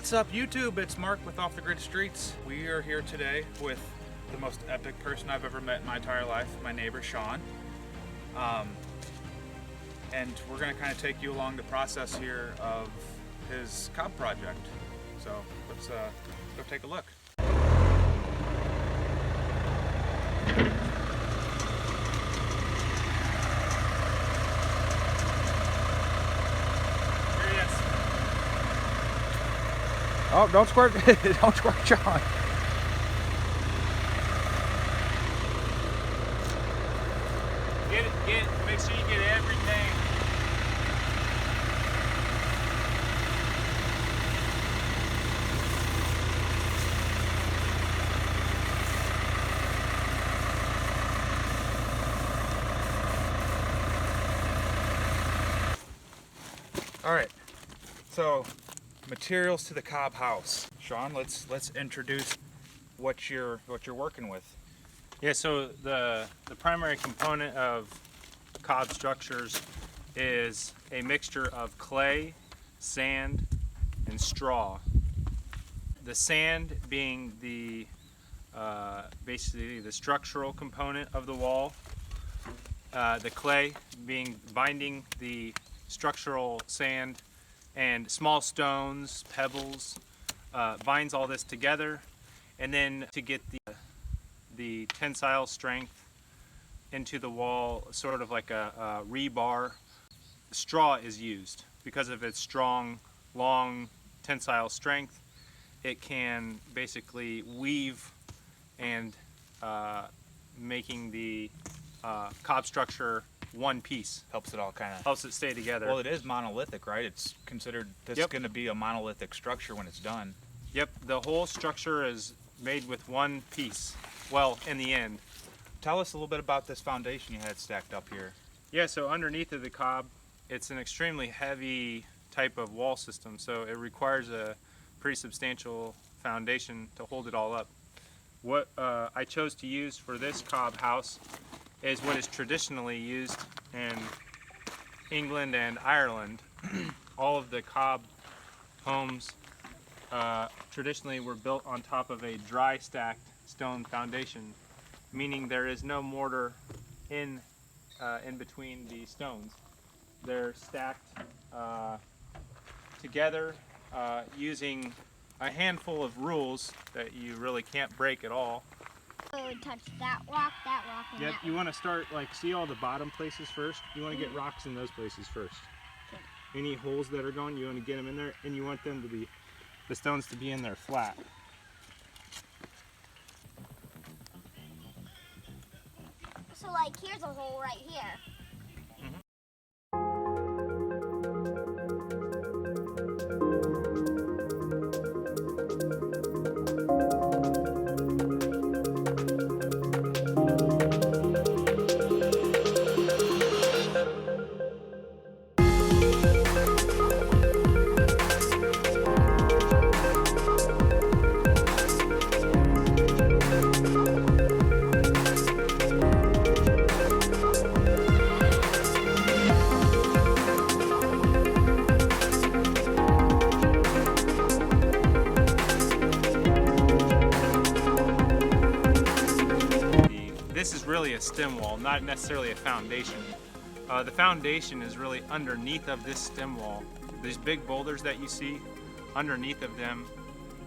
What's up YouTube? It's Mark with Off the Grid Streets. We are here today with the most epic person I've ever met in my entire life, my neighbor Sean. And we're gonna kind of take you along the process here of his cob project. So let's go take a look. Oh, don't squirt, don't squirt, John. Make sure you get everything. All right, so materials to the cob house. Sean, let's introduce what you're working with. Yeah, so the primary component of cob structures is a mixture of clay, sand, and straw. The sand being the basically the structural component of the wall. The clay being binding the structural sand, and small stones, pebbles, binds all this together. And then to get the tensile strength into the wall, sort of like a rebar, straw is used because of its strong, long tensile strength. It can basically weave and making the cob structure one piece. Helps it all kind of... Helps it stay together. Well, it is monolithic, right? It's considered, this is going to be a monolithic structure when it's done. Yep, the whole structure is made with one piece. Well, in the end. Tell us a little bit about this foundation you had stacked up here. Yeah, so underneath of the cob, it's an extremely heavy type of wall system, so it requires a pretty substantial foundation to hold it all up. What I chose to use for this cob house is what is traditionally used in England and Ireland. All of the cob homes traditionally were built on top of a dry stacked stone foundation, meaning there is no mortar in between the stones. They're stacked together using a handful of rules that you really can't break at all. So we touch that rock, and Yep, that you want to start, like, see all the bottom places first? You want to get rocks in those places first. Any holes that are going, you want to get them in there, and you want them to be, the stones to be in there flat. So like here's a hole right here. This is really a stem wall, not necessarily a foundation. The foundation is really underneath of this stem wall. These big boulders that you see, underneath of them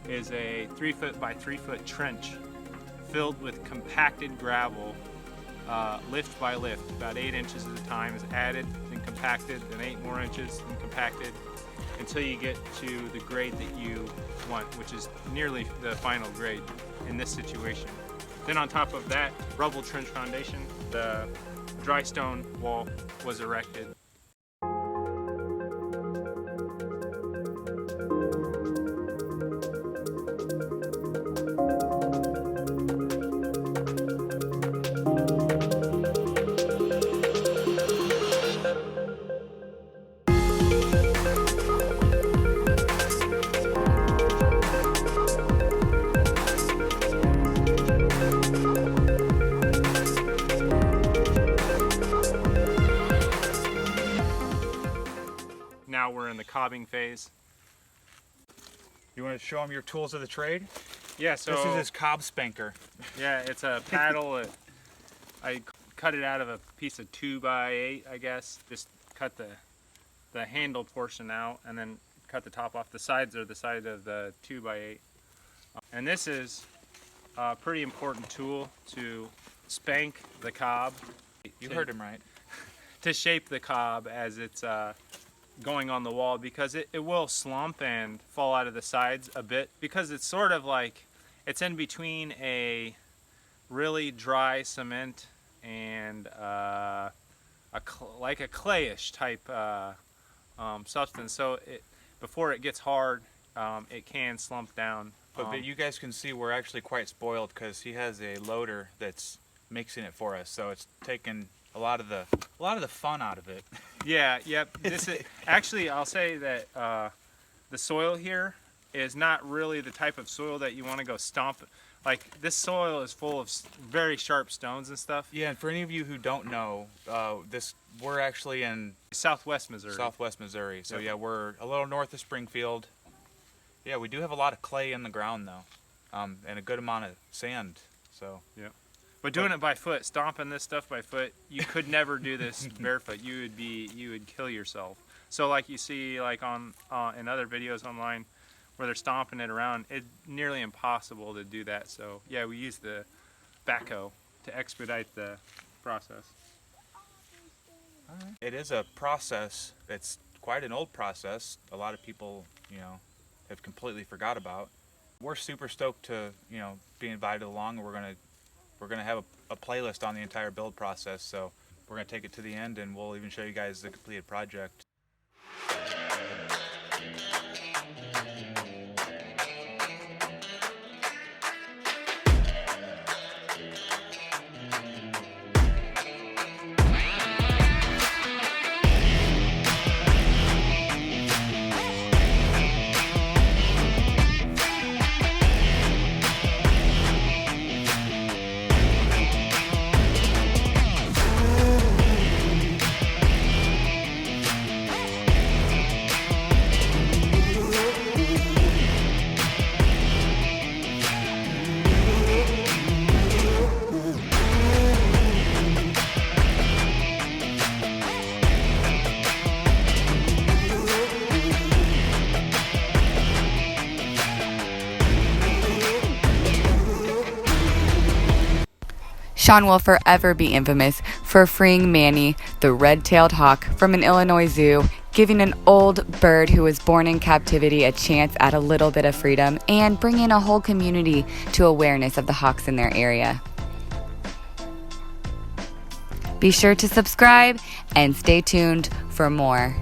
is a 3 foot by 3 foot trench filled with compacted gravel, lift by lift. About 8 inches at a time is added, then compacted, then 8 more inches, and compacted, until you get to the grade that you want, which is nearly the final grade in this situation. Then on top of that rubble trench foundation, the dry stone wall was erected. Now we're in the cobbing phase. You want to show them your tools of the trade? Yeah, so This is his cob spanker. yeah, it's a paddle. I cut it out of a piece of 2x8, I guess. Just cut the handle portion out and then cut the top off. The sides are the side of the 2x8. And this is a pretty important tool to spank the cob. You heard him right. To shape the cob as it's going on the wall, because it will slump and fall out of the sides a bit, because it's sort of like it's in between a really dry cement and like a clayish type substance. So before it gets hard, it can slump down. But you guys can see we're actually quite spoiled because he has a loader that's mixing it for us. So it's taken a lot of the fun out of it. Yeah, yep. This is actually, I'll say that the soil here is not really the type of soil that you want to go stomp. Like, this soil is full of very sharp stones and stuff. Yeah, and for any of you who don't know, we're actually in Southwest Missouri. Southwest Missouri. So Yep. yeah, we're a little north of Springfield. Yeah, we do have a lot of clay in the ground though, and a good amount of sand. So But doing it by foot, stomping this stuff by foot, you could never do this barefoot. You would kill yourself. So like you see like on in other videos online where they're stomping it around, it's nearly impossible to do that. So yeah, we use the backhoe to expedite the process. it is a process that's quite an old process. A lot of people, have completely forgot about. We're super stoked to, be invited along. We're gonna have a playlist on the entire build process. So we're gonna take it to the end, and we'll even show you guys the completed project. Sean will forever be infamous for freeing Manny, the red-tailed hawk, from an Illinois zoo, giving an old bird who was born in captivity a chance at a little bit of freedom, and bringing a whole community to awareness of the hawks in their area. Be sure to subscribe and stay tuned for more.